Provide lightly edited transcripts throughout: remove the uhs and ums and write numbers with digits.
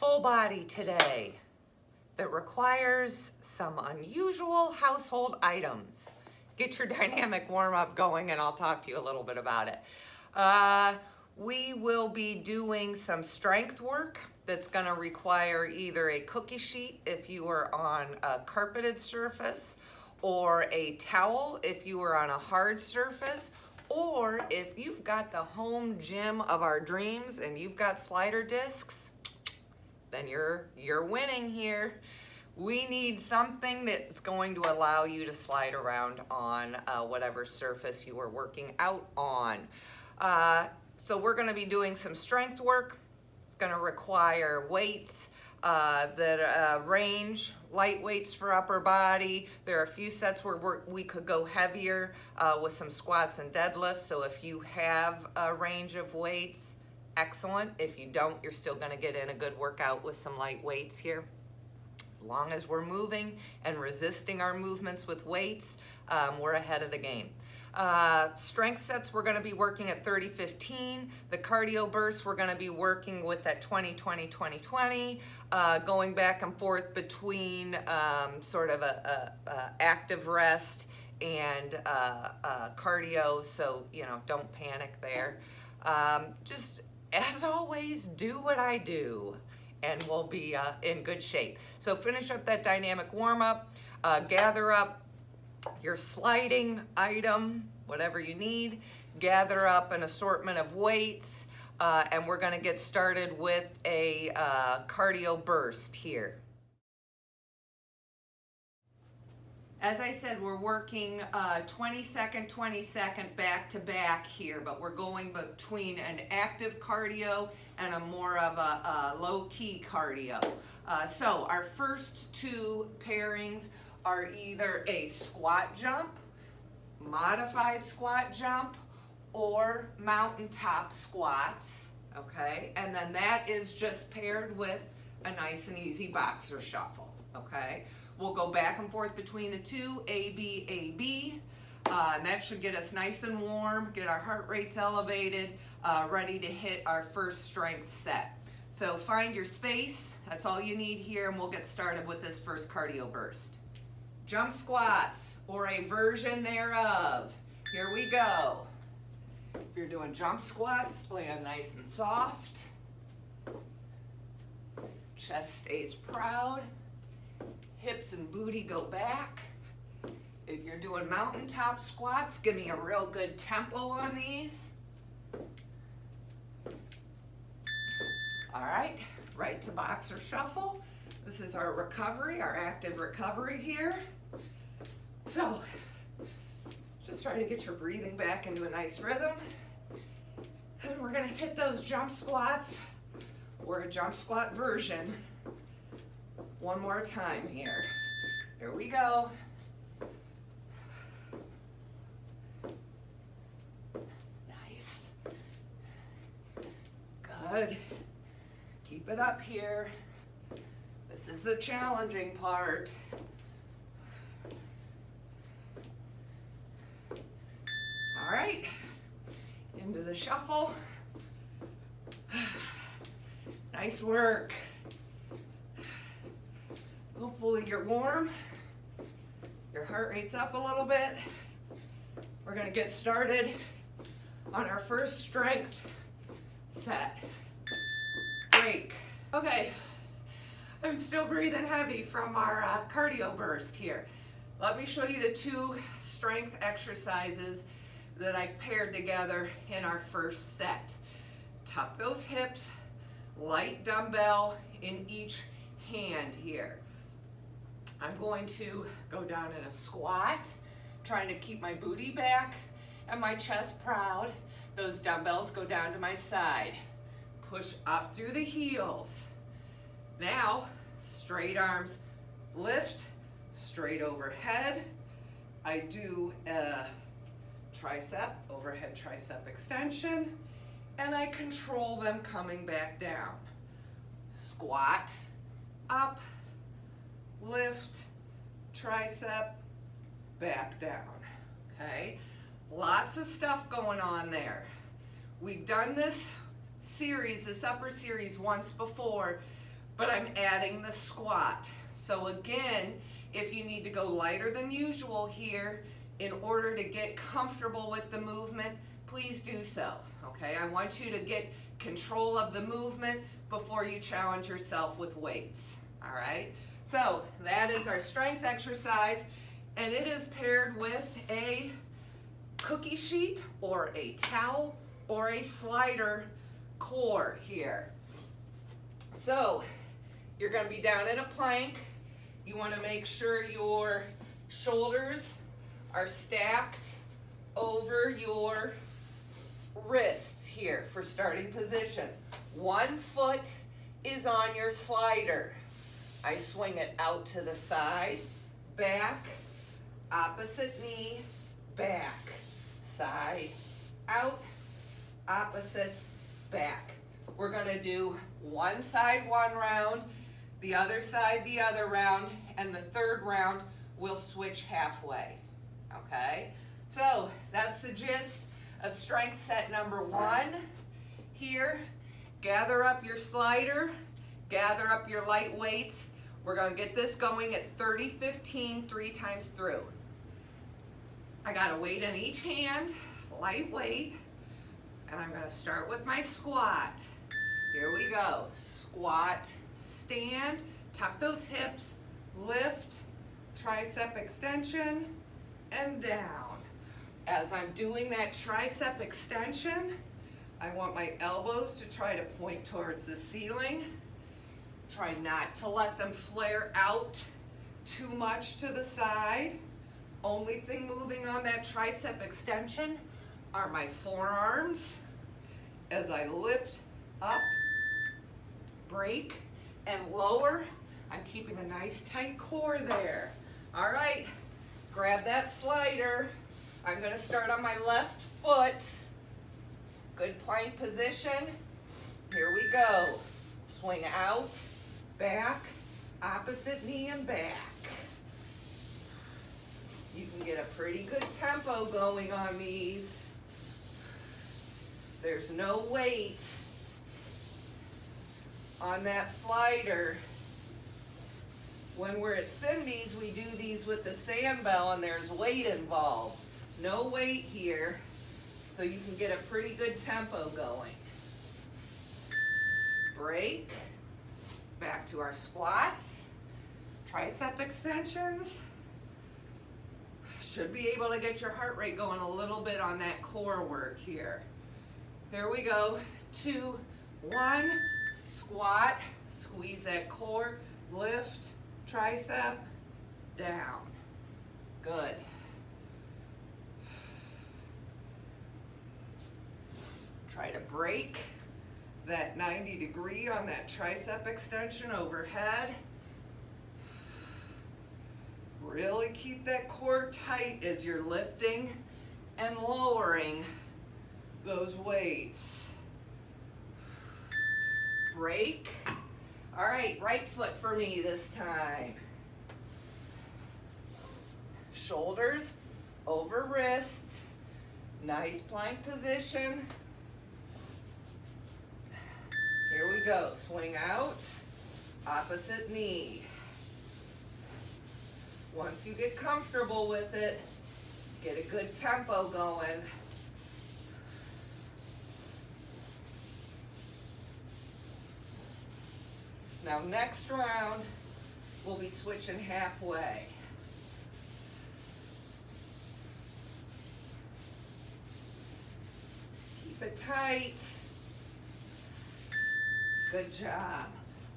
full body today that requires some unusual household items. Get your dynamic warm-up going and I'll talk to you a little bit about it. We will be doing some strength work that's going to require either a cookie sheet if you are on a carpeted surface, or a towel if you are on a hard surface, or if you've got the home gym of our dreams and you've got slider discs, then you're winning here. We need something that's going to allow you to slide around on whatever surface you are working out on. So we're going to be doing some strength work. It's going to require weights that range, light weights for upper body. There are a few sets where we could go heavier with some squats and deadlifts. So if you have a range of weights, excellent. If you don't, you're still going to get in a good workout with some light weights here. As long as we're moving and resisting our movements with weights, we're ahead of the game. Strength sets, we're going to be working at 30-15. The cardio bursts, we're going to be working with that 20-20-20-20, going back and forth between sort of a active rest and cardio, so don't panic there. Just as always, do what I do and we'll be in good shape. So finish up that dynamic warm-up, gather up your sliding item, whatever you need, gather up an assortment of weights, and we're going to get started with a cardio burst here. As I said, we're working 20-second, 20-second back-to-back here, but we're going between an active cardio and a more of a low-key cardio. So our first two pairings are either a squat jump, modified squat jump, or mountaintop squats, okay? And then that is just paired with a nice and easy boxer shuffle, okay? We'll go back and forth between the two, A, B, A, B, and that should get us nice and warm, get our heart rates elevated, ready to hit our first strength set. So find your space, that's all you need here, and we'll get started with this first cardio burst. Jump squats, or a version thereof. Here we go. If you're doing jump squats, land nice and soft. Chest stays proud. Hips and booty go back. If you're doing mountaintop squats, give me a real good tempo on these. All right, right to boxer shuffle. This is our recovery, our active recovery here. So, just try to get your breathing back into a nice rhythm. And we're gonna hit those jump squats, or a jump squat version, one more time here. Here we go. Nice. Good. Keep it up here. This is the challenging part. All right, into the shuffle. Nice work. Hopefully you're warm. Your heart rate's up a little bit. We're gonna get started on our first strength set. Break. Okay, I'm still breathing heavy from our cardio burst here. Let me show you the two strength exercises that I've paired together in our first set. Tuck those hips, light dumbbell in each hand here. I'm going to go down in a squat, trying to keep my booty back and my chest proud. Those dumbbells go down to my side. Push up through the heels. Now, straight arms lift, straight overhead. I do a tricep, overhead tricep extension, and I control them coming back down. Squat, up, lift, tricep, back down, okay? Lots of stuff going on there. We've done this series, this upper series once before, but I'm adding the squat. So again, if you need to go lighter than usual here in order to get comfortable with the movement, please do so, okay? I want you to get control of the movement before you challenge yourself with weights, all right? So that is our strength exercise, and it is paired with a cookie sheet or a towel or a slider core here. So you're going to be down in a plank. You want to make sure your shoulders are stacked over your wrists here for starting position. One foot is on your slider. I swing it out to the side, back, opposite knee, back, side, out, opposite, back. We're going to do one side one round, the other side the other round, and the third round we'll switch halfway, okay? So that's the gist of strength set number 1. Here, gather up your slider, gather up your light weights. We're going to get this going at 30-15 3 times through. I got a weight in each hand, light weight, and I'm going to start with my squat. Here we go. Squat, stand, tuck those hips, lift, tricep extension, and down. As I'm doing that tricep extension, I want my elbows to try to point towards the ceiling. Try not to let them flare out too much to the side. Only thing moving on that tricep extension are my forearms as I lift up, break, and lower. I'm keeping a nice tight core there. All right, grab that slider. I'm going to start on my left foot. Good plank position. Here we go. Swing out, back, opposite knee and back. You can get a pretty good tempo going on these. There's no weight on that slider. When we're at Cindy's, we do these with the sandbell and there's weight involved. No weight here, so you can get a pretty good tempo going. Break, back to our squats, tricep extensions. Should be able to get your heart rate going a little bit on that core work here. Here we go, 2, 1, squat, squeeze that core, lift, tricep, down. Good. Try to break that 90 degree on that tricep extension overhead. Really keep that core tight as you're lifting and lowering those weights. Break. All right, right foot for me this time. Shoulders over wrists. Nice plank position. Here we go. Swing out, opposite knee. Once you get comfortable with it, get a good tempo going. Now next round, we'll be switching halfway. Keep it tight. Good job.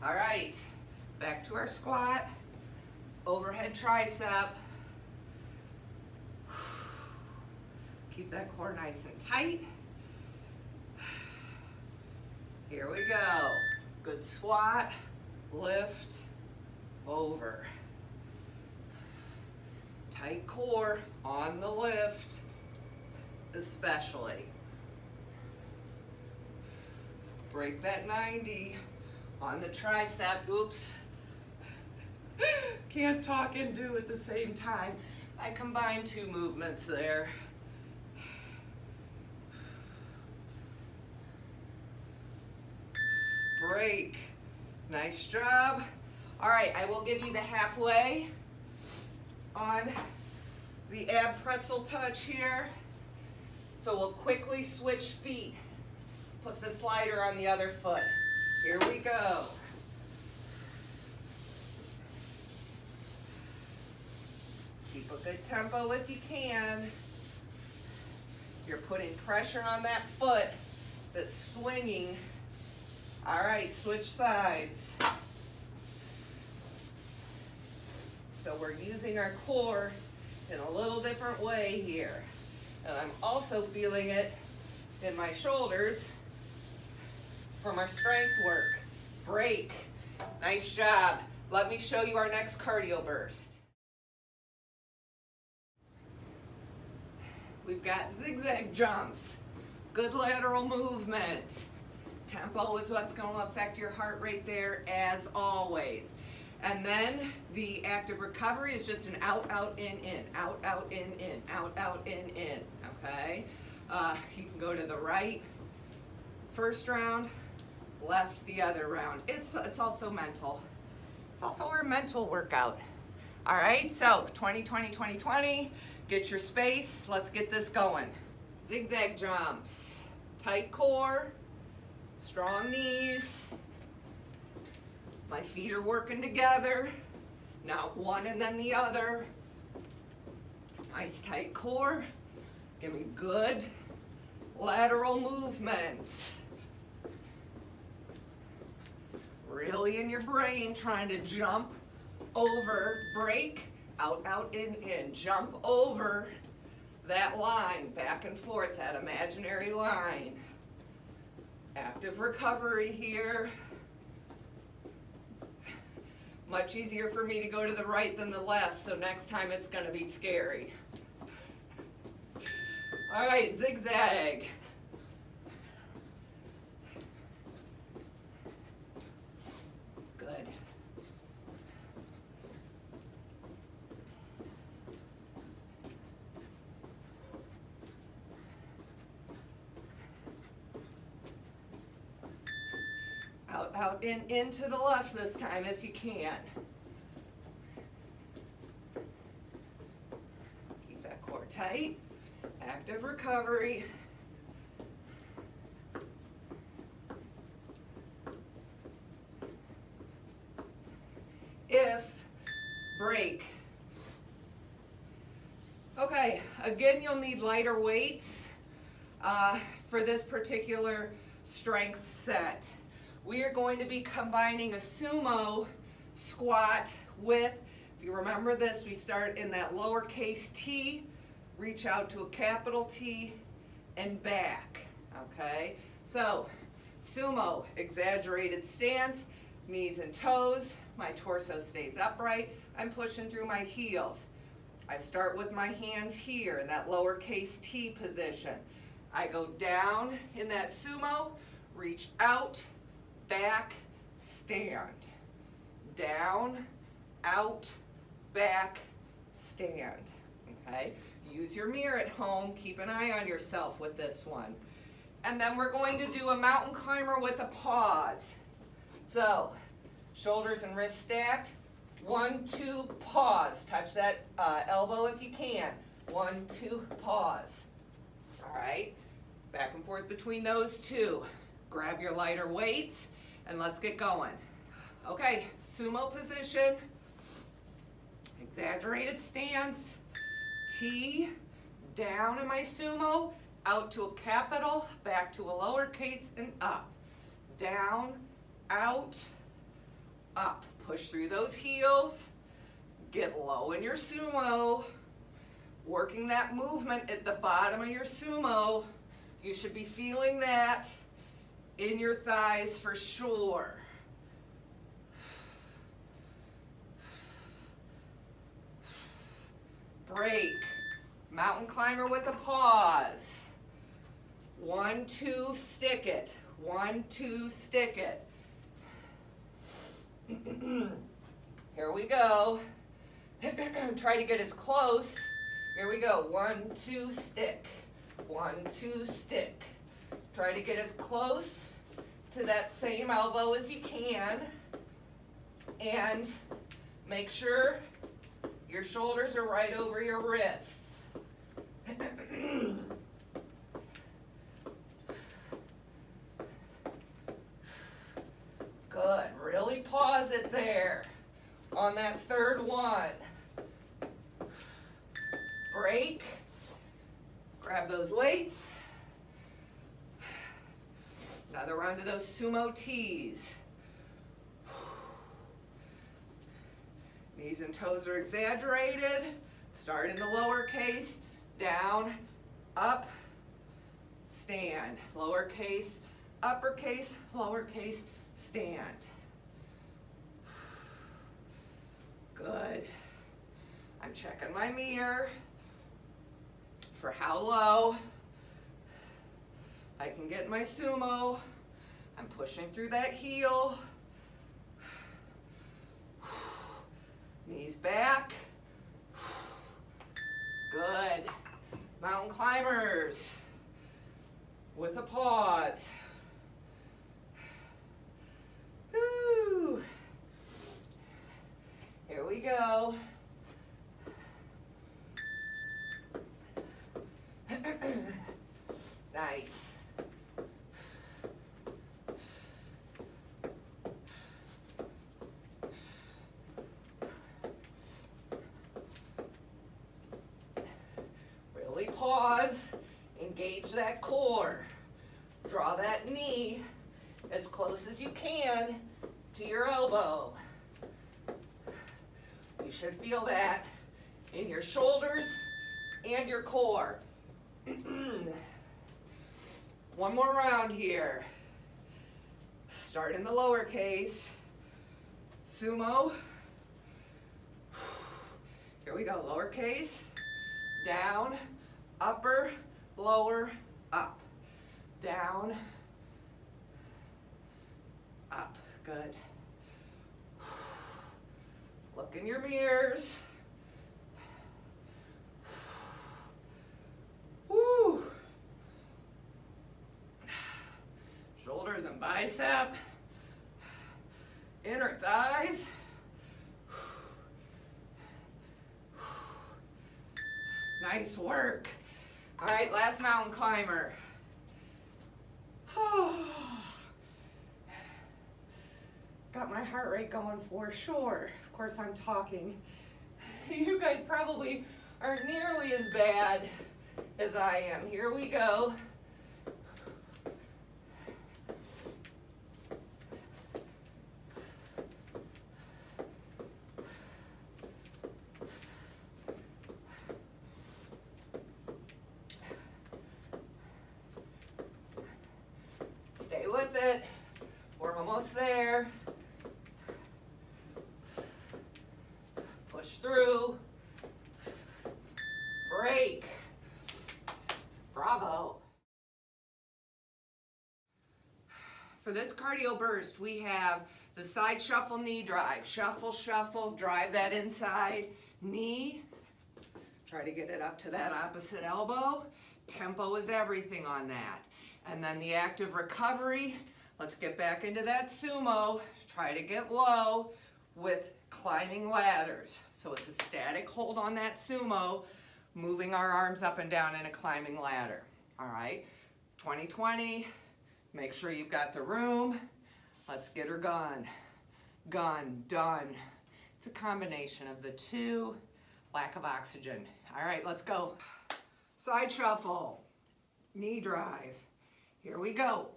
All right, back to our squat. Overhead tricep. Keep that core nice and tight. Here we go. Good squat, lift, over. Tight core on the lift, especially. Break that 90 on the tricep. Oops. Can't talk and do at the same time. I combined 2 movements there. Break. Nice job. All right, I will give you the halfway on the ab pretzel touch here. So we'll quickly switch feet. Put the slider on the other foot. Here we go. Keep a good tempo if you can. You're putting pressure on that foot that's swinging. All right, switch sides. So we're using our core in a little different way here. And I'm also feeling it in my shoulders from our strength work. Break. Nice job. Let me show you our next cardio burst. We've got zigzag jumps. Good lateral movement. Tempo is what's going to affect your heart rate there as always. And then the active recovery is just an out, out, in, out, out, in, out, out, in, okay? You can go to the right first round, left the other round. It's also mental. It's also our mental workout. All right, so 2020, 2020, get your space. Let's get this going. Zigzag jumps, tight core, strong knees. My feet are working together. Now one and then the other. Nice tight core. Give me good lateral movement. Really in your brain trying to jump over, break, out, out, in, jump over that line, back and forth, that imaginary line. Active recovery here. Much easier for me to go to the right than the left, so next time it's going to be scary. All right, zigzag. Good. Out, out, in to the left this time if you can. Keep that core tight. Active recovery. If, break. Okay, again, you'll need lighter weights for this particular strength set. We are going to be combining a sumo squat with, if you remember this, we start in that lowercase t, reach out to a capital T, and back, okay? So, sumo, exaggerated stance, knees and toes, my torso stays upright, I'm pushing through my heels. I start with my hands here in that lowercase t position. I go down in that sumo, reach out, back, stand. Down, out, back, stand. Okay? Use your mirror at home. Keep an eye on yourself with this one. And then we're going to do a mountain climber with a pause. So, shoulders and wrists stacked. 1, 2, pause. Touch that elbow if you can. 1, 2, pause. All right? Back and forth between those two. Grab your lighter weights. And let's get going. Okay, sumo position, exaggerated stance, T, down in my sumo, out to a capital, back to a lowercase, and up. Down, out, up. Push through those heels, get low in your sumo, working that movement at the bottom of your sumo. You should be feeling that in your thighs for sure. Break. Mountain climber with a pause. 1, 2, stick it. 1, 2, stick it. Here we go. Try to get as close. Here we go. 1, 2, stick. 1, 2, stick. Try to get as close to that same elbow as you can. And make sure your shoulders are right over your wrists. Good. Really pause it there on that third one. Break. Grab those weights. Another round of those sumo tees. Knees and toes are exaggerated. Start in the lowercase, down, up, stand. Lowercase, uppercase, lowercase, stand. Good. I'm checking my mirror for how low I can get my sumo. I'm pushing through that heel. Knees back. Good. Mountain climbers with a pause. Woo. Here we go. Nice. Really pause, engage that core. Draw that knee as close as you can to your elbow. You should feel that in your shoulders and your core. One more round here. Start in the lowercase. Sumo. Here we go. Lowercase, down, upper, lower, up. Down, up. Good. Look in your mirrors. Woo. Shoulders and bicep. Inner thighs. Nice work. All right, last mountain climber. Got my heart rate going for sure. Of course, I'm talking. You guys probably aren't nearly as bad as I am. Here we go. Stay with it. We're almost there. Push through. Break. Bravo. For this cardio burst, we have the side shuffle knee drive. Shuffle, shuffle, drive that inside knee. Try to get it up to that opposite elbow. Tempo is everything on that. And then the active recovery. Let's get back into that sumo. Try to get low with climbing ladders. So it's a static hold on that sumo, moving our arms up and down in a climbing ladder. All right, 2020, make sure you've got the room. Let's get her gone. Gone, done. It's a combination of the two, lack of oxygen. All right, let's go. Side shuffle, knee drive. Here we go.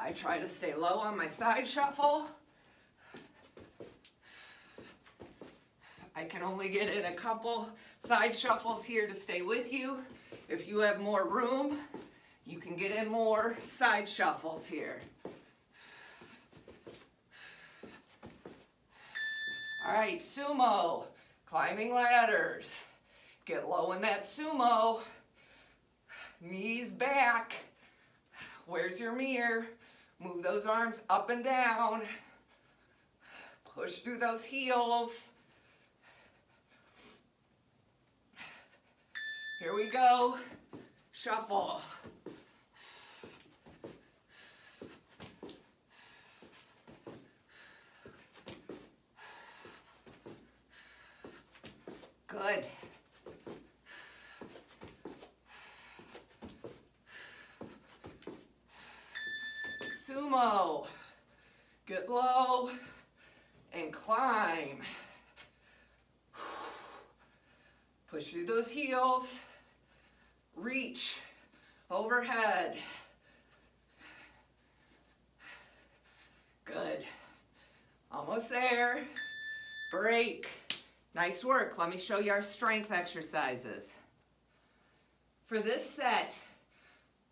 I try to stay low on my side shuffle. I can only get in a couple side shuffles here to stay with you. If you have more room, you can get in more side shuffles here. All right, sumo, climbing ladders. Get low in that sumo. Knees back. Where's your mirror? Move those arms up and down. Push through those heels. Here we go. Shuffle. Good. Sumo. Get low and climb. Push through those heels. Reach overhead. Good. Almost there. Break. Nice work. Let me show you our strength exercises. For this set,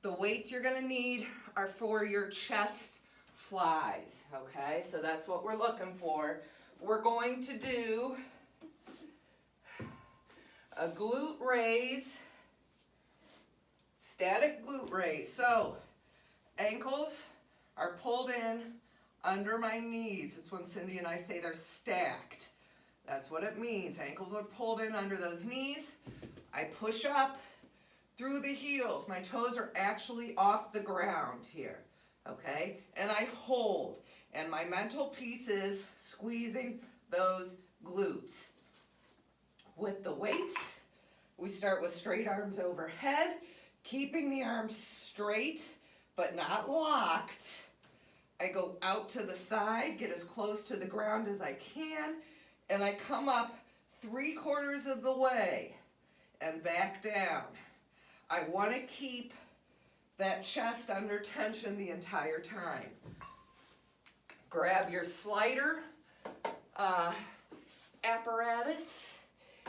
the weights you're going to need are for your chest flies, okay? So that's what we're looking for. We're going to do a glute raise, static glute raise. So ankles are pulled in under my knees. That's when Cindy and I say they're stacked. That's what it means. Ankles are pulled in under those knees. I push up through the heels. My toes are actually off the ground here, okay? And I hold. And my mental piece is squeezing those glutes. With the weights, we start with straight arms overhead, keeping the arms straight but not locked. I go out to the side, get as close to the ground as I can, and I come up 3/4 of the way and back down. I want to keep that chest under tension the entire time. Grab your slider apparatus,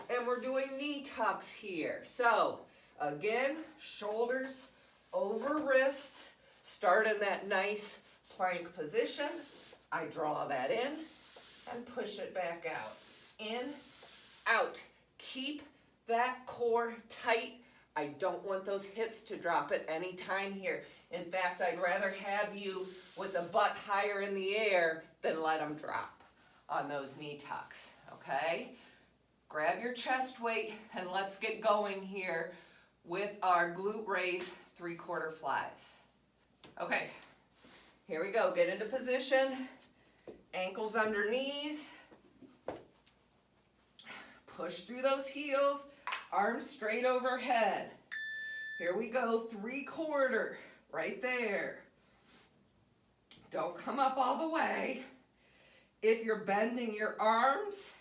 and we're doing knee tucks here. So again, shoulders over wrists, start in that nice plank position. I draw that in and push it back out. In, out. Keep that core tight. I don't want those hips to drop at any time here. In fact, I'd rather have you with the butt higher in the air than let them drop on those knee tucks, okay? Grab your chest weight and let's get going here with our glute raise 3/4 flies. Okay, here we go. Get into position, ankles under knees. Push through those heels, arms straight overhead. Here we go, 3/4, right there. Don't come up all the way. If you're bending your arms,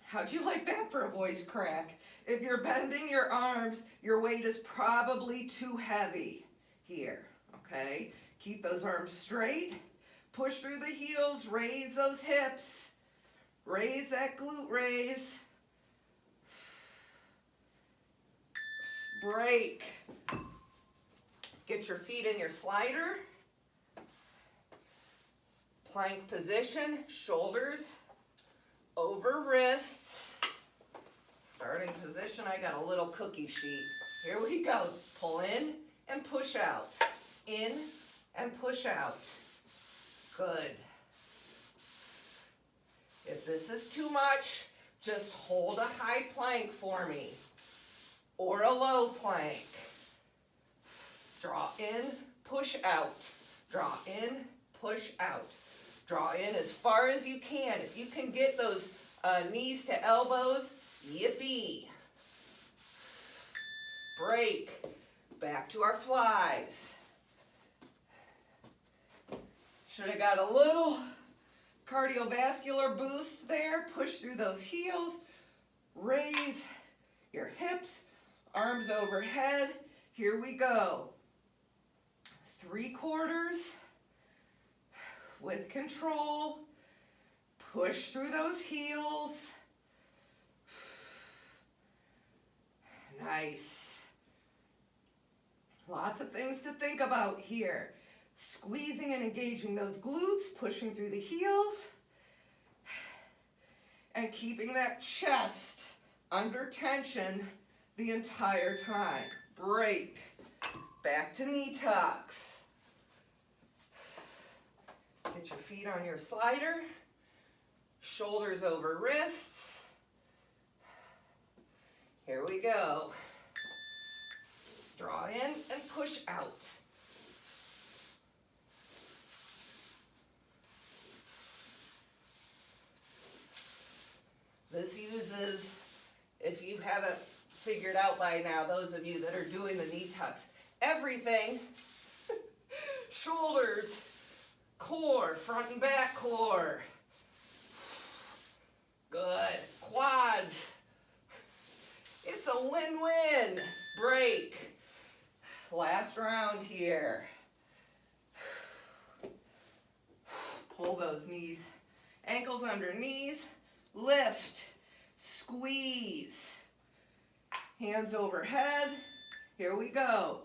how'd you like that for a voice crack? If you're bending your arms, your weight is probably too heavy here, okay? Keep those arms straight, push through the heels, raise those hips. Raise that glute raise. Break. Get your feet in your slider. Plank position, shoulders over wrists. Starting position, I got a little cookie sheet. Here we go. Pull in and push out. In and push out. Good. If this is too much, just hold a high plank for me or a low plank. Draw in, push out. Draw in, push out. Draw in as far as you can. If you can get those knees to elbows, yippee. Break. Back to our flies. Should have got a little cardiovascular boost there. Push through those heels. Raise your hips, arms overhead. Here we go. 3/4 with control. Push through those heels. Nice. Lots of things to think about here. Squeezing and engaging those glutes, pushing through the heels, and keeping that chest under tension the entire time. Break. Back to knee tucks. Get your feet on your slider. Shoulders over wrists. Here we go. Draw in and push out. This uses figured out by now, those of you that are doing the knee tucks. Everything, shoulders, core, front and back core. Good. Quads. It's a win-win. Break. Last round here. Pull those knees, ankles under knees, lift, squeeze. Hands overhead. Here we go.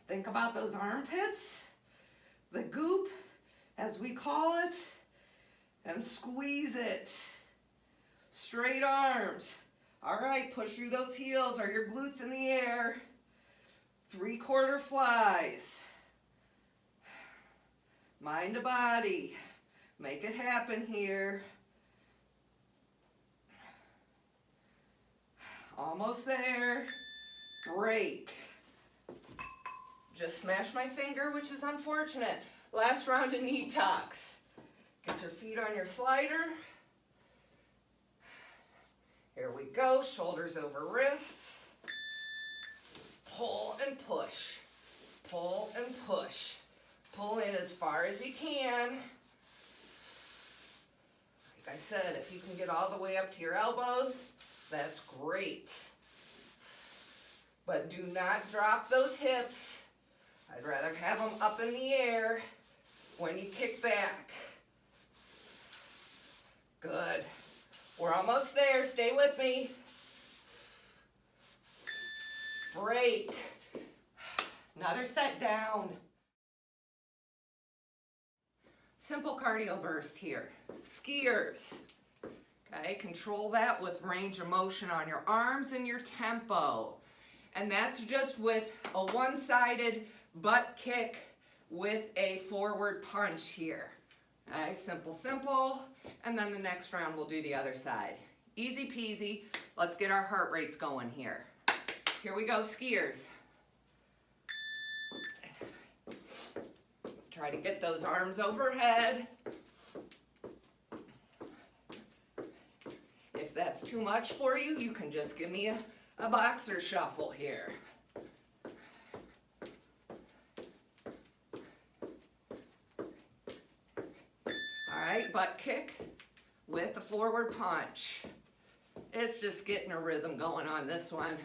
Think about those armpits, the goop, as we call it, and squeeze it. Straight arms. All right, push through those heels or your glutes in the air. 3/4 flies. Mind to body. Make it happen here. Almost there. Break. Just smashed my finger, which is unfortunate. Last round of knee tucks. Get your feet on your slider. Here we go. Shoulders over wrists. Pull and push. Pull and push. Pull in as far as you can. Like I said, if you can get all the way up to your elbows, that's great. But do not drop those hips. I'd rather have them up in the air when you kick back. Good. We're almost there. Stay with me. Break. Another set down. Simple cardio burst here. Skiers. Okay, control that with range of motion on your arms and your tempo. And that's just with a one-sided butt kick with a forward punch here. Okay, simple, simple. And then the next round we'll do the other side. Easy peasy. Let's get our heart rates going here. Here we go, skiers. Try to get those arms overhead. If that's too much for you, you can just give me a boxer shuffle here. All right, butt kick with the forward punch. It's just getting a rhythm going on this one.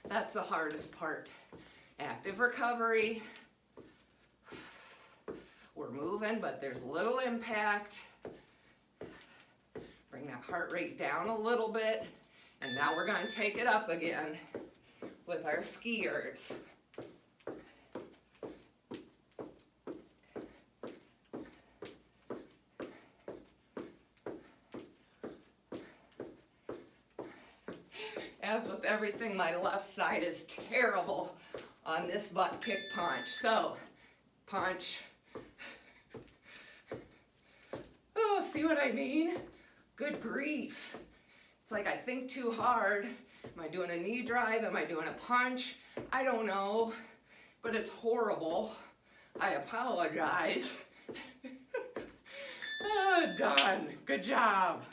That's the hardest part. Active recovery. We're moving, but there's little impact. Bring that heart rate down a little bit. And now we're going to take it up again with our skiers. As with everything, my left side is terrible on this butt kick punch. So, punch. Oh, see what I mean? Good grief. It's like I think too hard. Am I doing a knee drive? Am I doing a punch? I don't know, but it's horrible. I apologize. Done. Good job.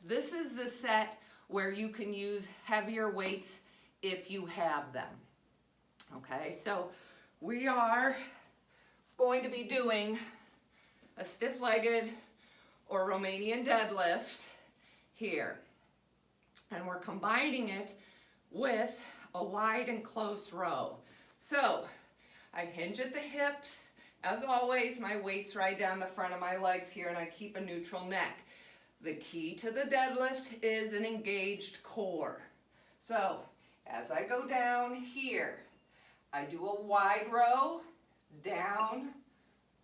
This is the set where you can use heavier weights if you have them. Okay, so we are going to be doing a stiff-legged or Romanian deadlift here. And we're combining it with a wide and close row. So I hinge at the hips. As always, my weight's right down the front of my legs here and I keep a neutral neck. The key to the deadlift is an engaged core. So as I go down here, I do a wide row, down,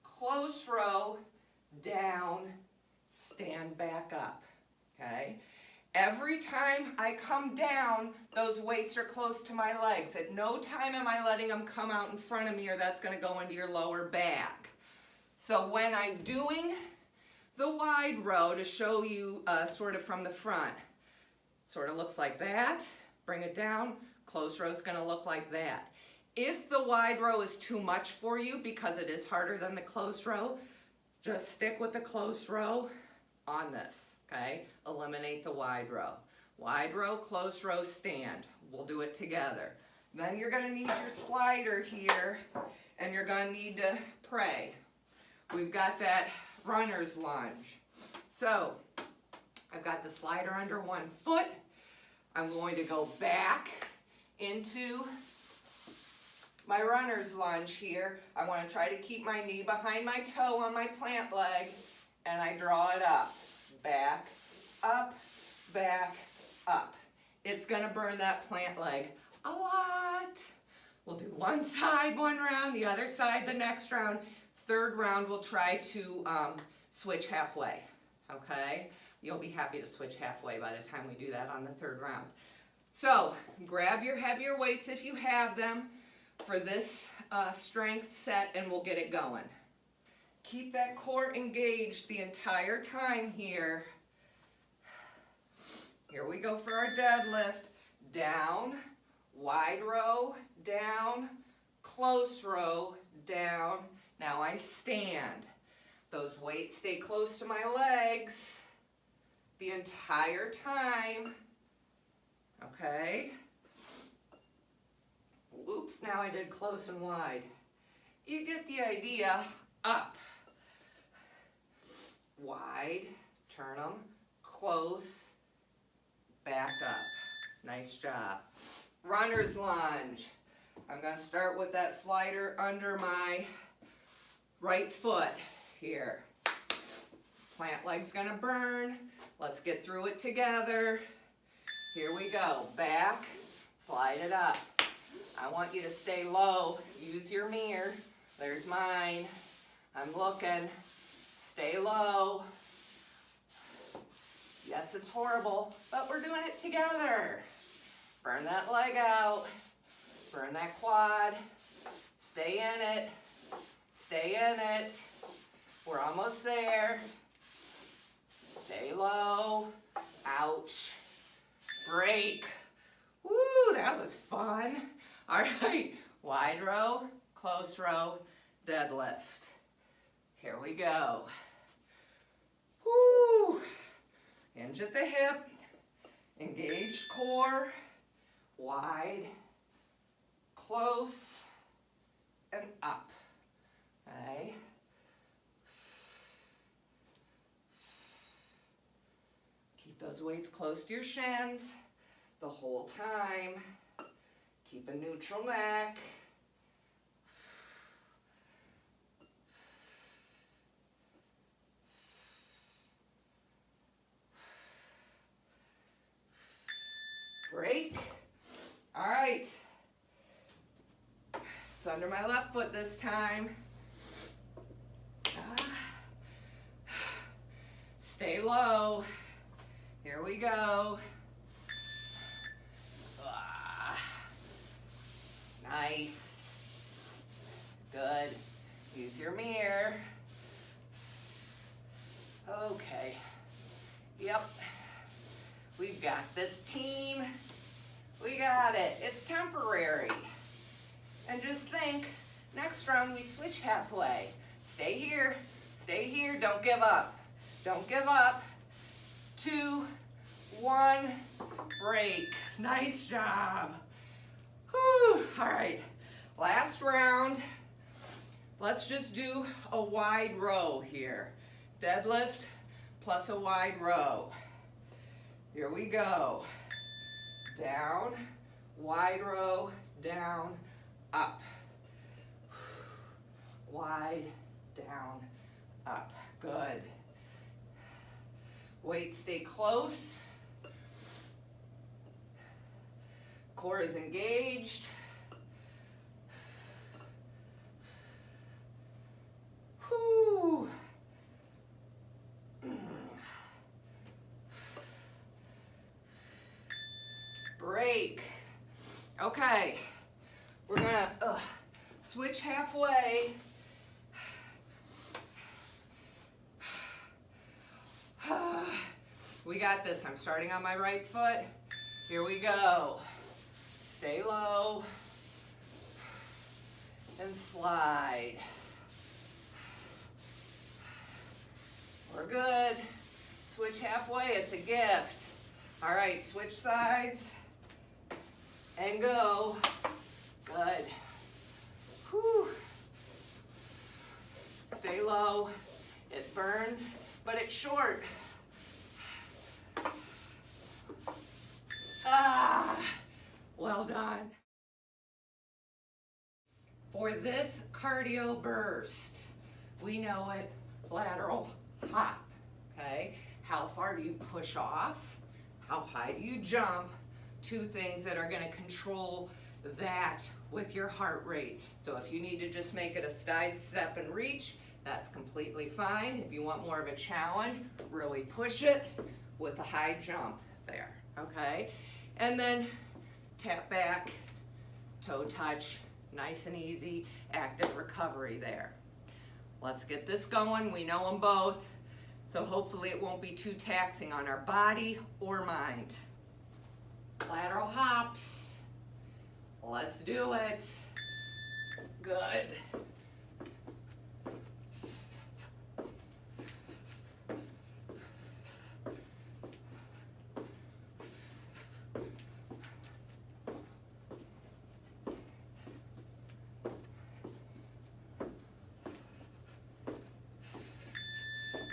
close row, down, stand back up, okay? Every time I come down, those weights are close to my legs. At no time am I letting them come out in front of me or that's gonna go into your lower back. So when I'm doing the wide row, to show you sort of from the front, sort of looks like that, bring it down, close row is gonna look like that. If the wide row is too much for you because it is harder than the close row, just stick with the close row on this, okay? Eliminate the wide row. Wide row, close row, stand. We'll do it together. Then you're gonna need your slider here, and you're gonna need to pray. We've got that runner's lunge. So, I've got the slider under one foot. I'm going to go back into my runner's lunge here. I want to try to keep my knee behind my toe on my plant leg, and I draw it up. Back, up, back, up. It's going to burn that plant leg a lot. We'll do one side, one round, the other side, the next round. Third round, we'll try to switch halfway, okay? You'll be happy to switch halfway by the time we do that on the third round. So, grab your heavier weights if you have them for this strength set, and we'll get it going. Keep that core engaged the entire time here. Here we go for our deadlift. Down, wide row, down, close row, down. Now I stand. Those weights stay close to my legs the entire time. Okay? Oops, now I did close and wide. You get the idea. Up. Wide, turn them, close, back up. Nice job. Runner's lunge. I'm going to start with that slider under my right foot here. Plant leg's going to burn. Let's get through it together. Here we go. Back, slide it up. I want you to stay low. Use your mirror. There's mine. I'm looking. Stay low. Yes, it's horrible, but we're doing it together. Burn that leg out. Burn that quad. Stay in it. Stay in it. We're almost there. Stay low. Ouch. Break. Woo, that was fun. All right, wide row, close row, deadlift. Here we go. Woo. Hinge at the hip, engaged core, wide, close, and up. Okay. Keep those weights close to your shins the whole time. Keep a neutral neck. Break. All right. It's under my left foot this time. Stay low. Here we go. Nice. Good. Use your mirror. Okay. Yep. We've got this, team. We got it. It's temporary. And just think, next round we switch halfway. Stay here. Stay here. Don't give up. Don't give up. 2, 1, break. Nice job. Whew. All right, last round. Let's just do a wide row here. Deadlift plus a wide row. Here we go. Down, wide row, down, up. Wide, down, up. Good. Weight stay close. Core is engaged. Whew. Break. Okay, we're gonna switch halfway. We got this. I'm starting on my right foot. Here we go. Stay low and slide. We're good. Switch halfway. It's a gift. All right, switch sides and go. Good. Whew. Stay low. It burns, but it's short. Ah, well done. For this cardio burst, we know it, lateral hop, okay? How far do you push off? How high do you jump? Two things that are gonna control that with your heart rate. So if you need to just make it a side step and reach, that's completely fine. If you want more of a challenge, really push it with a high jump there, okay? And then tap back, toe touch, nice and easy, active recovery there. Let's get this going. We know them both, so hopefully it won't be too taxing on our body or mind. Lateral hops. Let's do it. Good.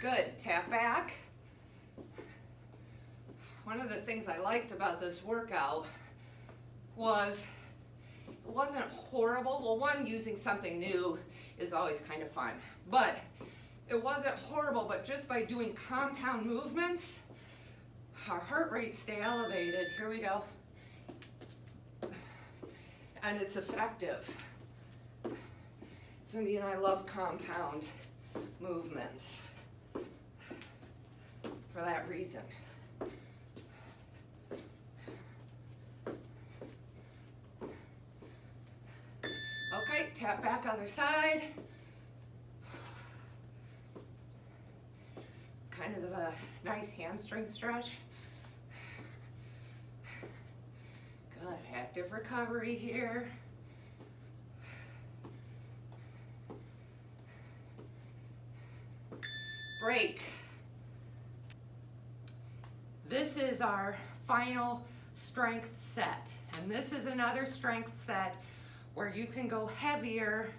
Good, tap back. One of the things I liked about this workout was it wasn't horrible. Well, one, using something new is always kind of fun, but it wasn't horrible, but just by doing compound movements, our heart rates stay elevated. Here we go. And it's effective. Cindy and I love compound movements for that reason. Okay, tap back other side. Kind of a nice hamstring stretch. Good, active recovery here. Break. This is our final strength set, and this is another strength set where you can go heavier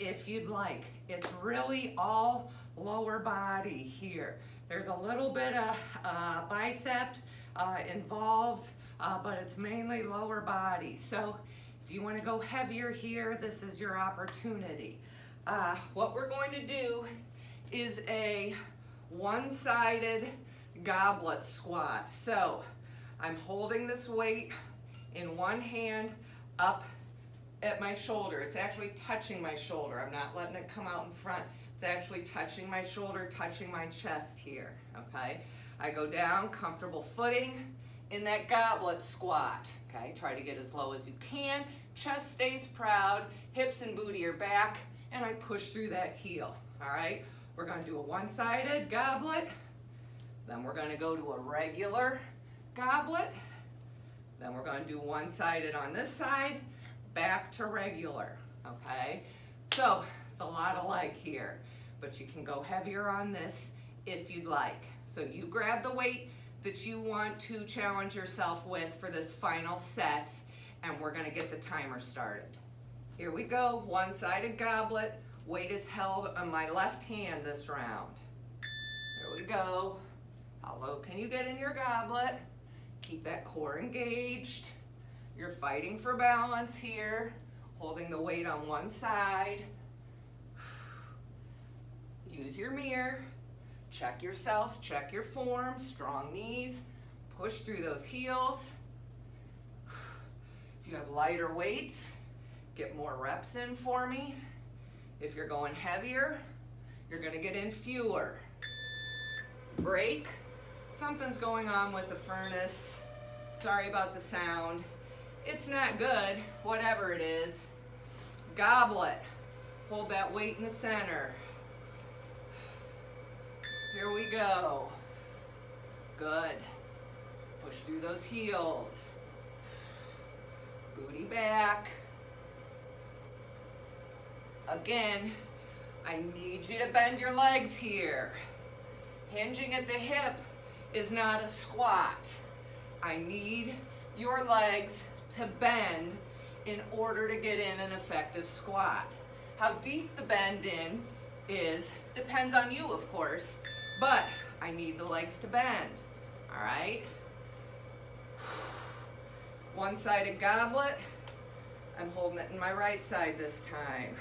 if you'd like. It's really all lower body here. There's a little bit of bicep involved, but it's mainly lower body. So if you want to go heavier here, this is your opportunity. What we're going to do is a one-sided goblet squat. So I'm holding this weight in one hand up at my shoulder. It's actually touching my shoulder. I'm not letting it come out in front. It's actually touching my shoulder, touching my chest here, okay? I go down, comfortable footing in that goblet squat, okay? Try to get as low as you can. Chest stays proud, hips and booty are back, and I push through that heel, all right? We're gonna do a one-sided goblet, then we're gonna go to a regular goblet, then we're gonna do one-sided on this side, back to regular, okay? So it's a lot of leg here, but you can go heavier on this if you'd like. So you grab the weight that you want to challenge yourself with for this final set, and we're gonna get the timer started. Here we go, one-sided goblet. Weight is held on my left hand this round. There we go. How low can you get in your goblet? Keep that core engaged. You're fighting for balance here, holding the weight on one side. Use your mirror, check yourself, check your form, strong knees, push through those heels. If you have lighter weights, get more reps in for me. If you're going heavier, you're gonna get in fewer. Break. Something's going on with the furnace. Sorry about the sound. It's not good, whatever it is. Goblet. Hold that weight in the center. Here we go. Good. Push through those heels. Booty back. Again, I need you to bend your legs here. Hinging at the hip is not a squat. I need your legs to bend in order to get in an effective squat. How deep the bend in is depends on you, of course, but I need the legs to bend, all right? One-sided goblet. I'm holding it in my right side this time.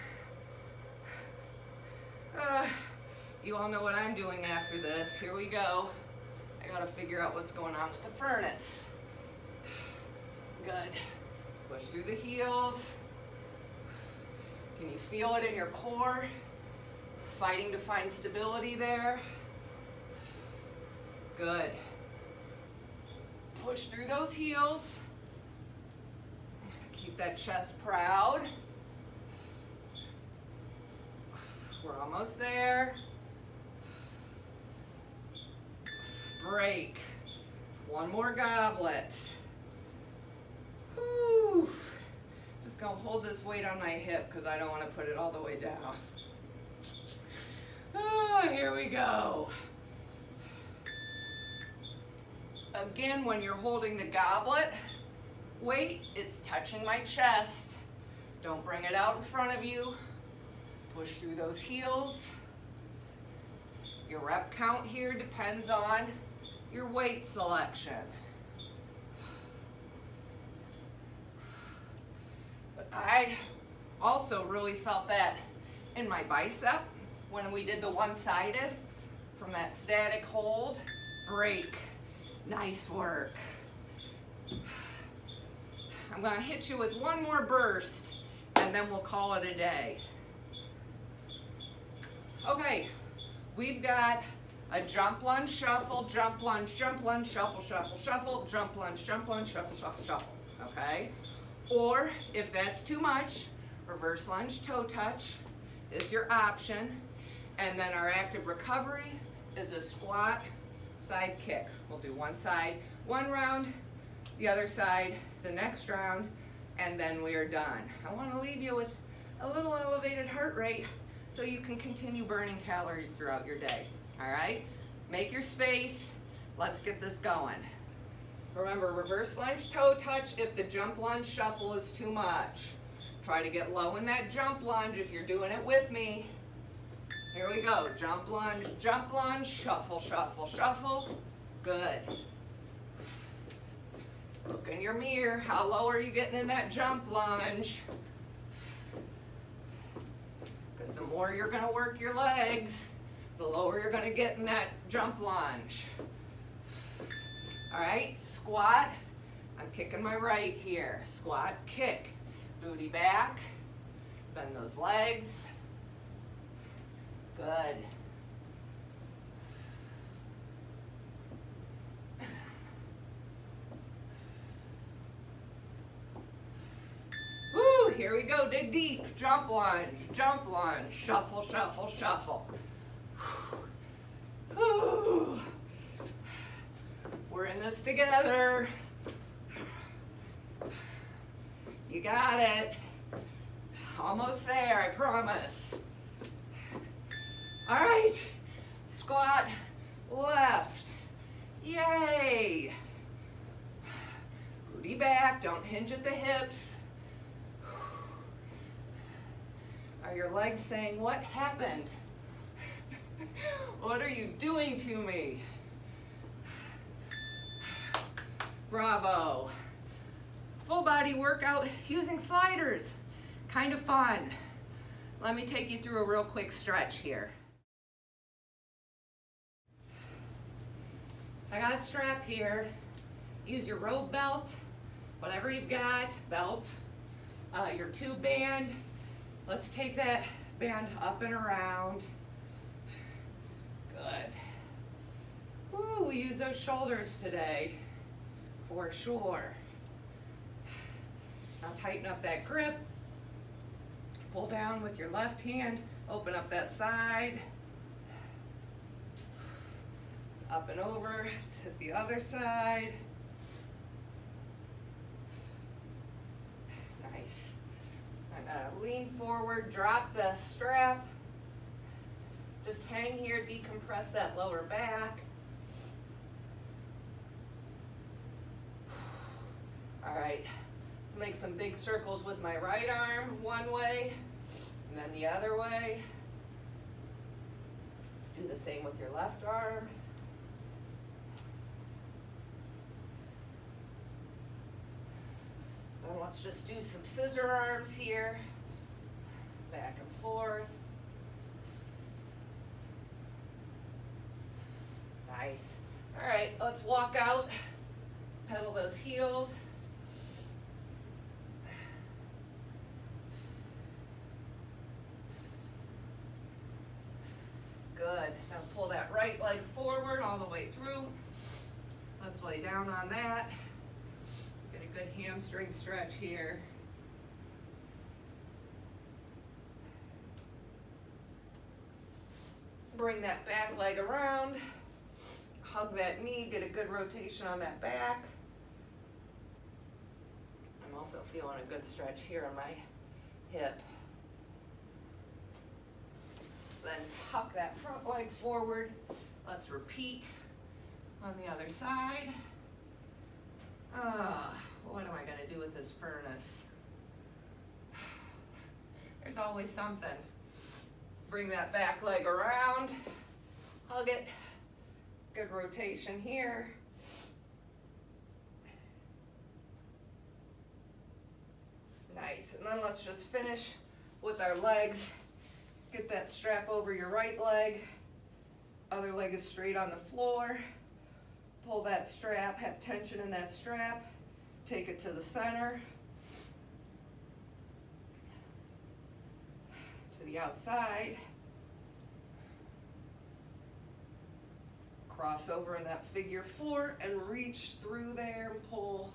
You all know what I'm doing after this. Here we go. I gotta figure out what's going on with the furnace. Good. Push through the heels. Can you feel it in your core? Fighting to find stability there. Good. Push through those heels. Keep that chest proud. We're almost there. Break. One more goblet. Whew. Just gonna hold this weight on my hip because I don't want to put it all the way down. Oh, here we go. Again, when you're holding the goblet, weight, it's touching my chest. Don't bring it out in front of you. Push through those heels. Your rep count here depends on your weight selection. But I also really felt that in my bicep when we did the one-sided from that static hold. Break. Nice work. I'm going to hit you with one more burst and then we'll call it a day. Okay, we've got a jump lunge shuffle, jump lunge, shuffle, shuffle, shuffle, jump lunge, shuffle, shuffle, okay? Or if that's too much, reverse lunge toe touch is your option. And then our active recovery is a squat, side kick. We'll do one side, one round, the other side, the next round, and then we are done. I want to leave you with a little elevated heart rate so you can continue burning calories throughout your day, all right? Make your space. Let's get this going. Remember, reverse lunge toe touch if the jump lunge shuffle is too much. Try to get low in that jump lunge if you're doing it with me. Here we go, jump lunge, shuffle, shuffle, shuffle. Good. Look in your mirror, how low are you getting in that jump lunge? Because the more you're gonna work your legs, the lower you're gonna get in that jump lunge. All right, squat. I'm kicking my right here. Squat, kick. Booty back. Bend those legs. Good. Woo, here we go, dig deep. Jump lunge, shuffle, shuffle, shuffle. Whew. We're in this together. You got it. Almost there, I promise. All right, squat left. Yay. Booty back, don't hinge at the hips. Are your legs saying, what happened? What are you doing to me? Bravo. Full body workout using sliders. Kind of fun. Let me take you through a real quick stretch here. I got a strap here. Use your rope belt, whatever you've got, belt, your tube band. Let's take that band up and around. Good. Woo, we use those shoulders today, for sure. Now tighten up that grip. Pull down with your left hand, open up that side. Up and over, let's hit the other side. Nice. I'm gonna lean forward, drop the strap. Just hang here, decompress that lower back. All right, let's make some big circles with my right arm one way, and then the other way. Let's do the same with your left arm. And let's just do some scissor arms here, back and forth. Nice. All right, let's walk out, pedal those heels. Good. Now pull that right leg forward all the way through. Let's lay down on that. Get a good hamstring stretch here. Bring that back leg around. Hug that knee, get a good rotation on that back. I'm also feeling a good stretch here on my hip. Then tuck that front leg forward. Let's repeat on the other side. What am I going to do with this furnace? There's always something. Bring that back leg around. Hug it. Good rotation here. Nice. And then let's just finish with our legs. Get that strap over your right leg. Other leg is straight on the floor. Pull that strap, have tension in that strap. Take it to the center. To the outside. Cross over in that figure four and reach through there and pull.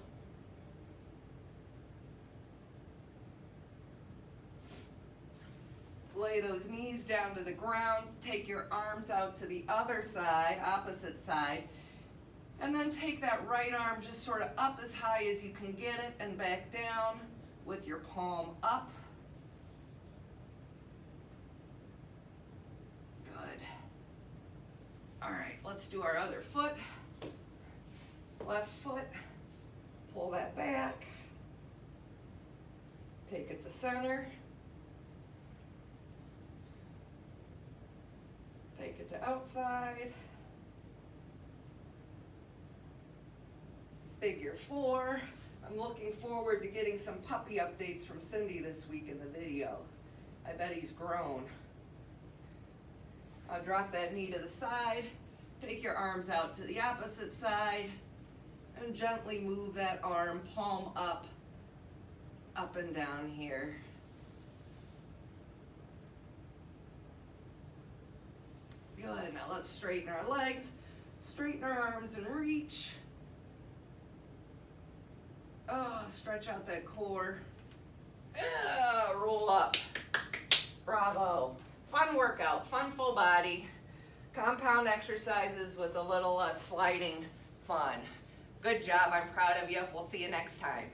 Lay those knees down to the ground. Take your arms out to the other side, opposite side. And then take that right arm just sort of up as high as you can get it and back down with your palm up. Good. All right, let's do our other foot. Left foot. Pull that back. Take it to center. Take it to outside. Figure four. I'm looking forward to getting some puppy updates from Cindy this week in the video. I bet he's grown. I'll drop that knee to the side. Take your arms out to the opposite side and gently move that arm palm up and down here. Good. Now let's straighten our legs, straighten our arms and reach. Stretch out that core. Roll up. Bravo. Fun workout, fun full body. Compound exercises with a little sliding fun. Good job. I'm proud of you. We'll see you next time.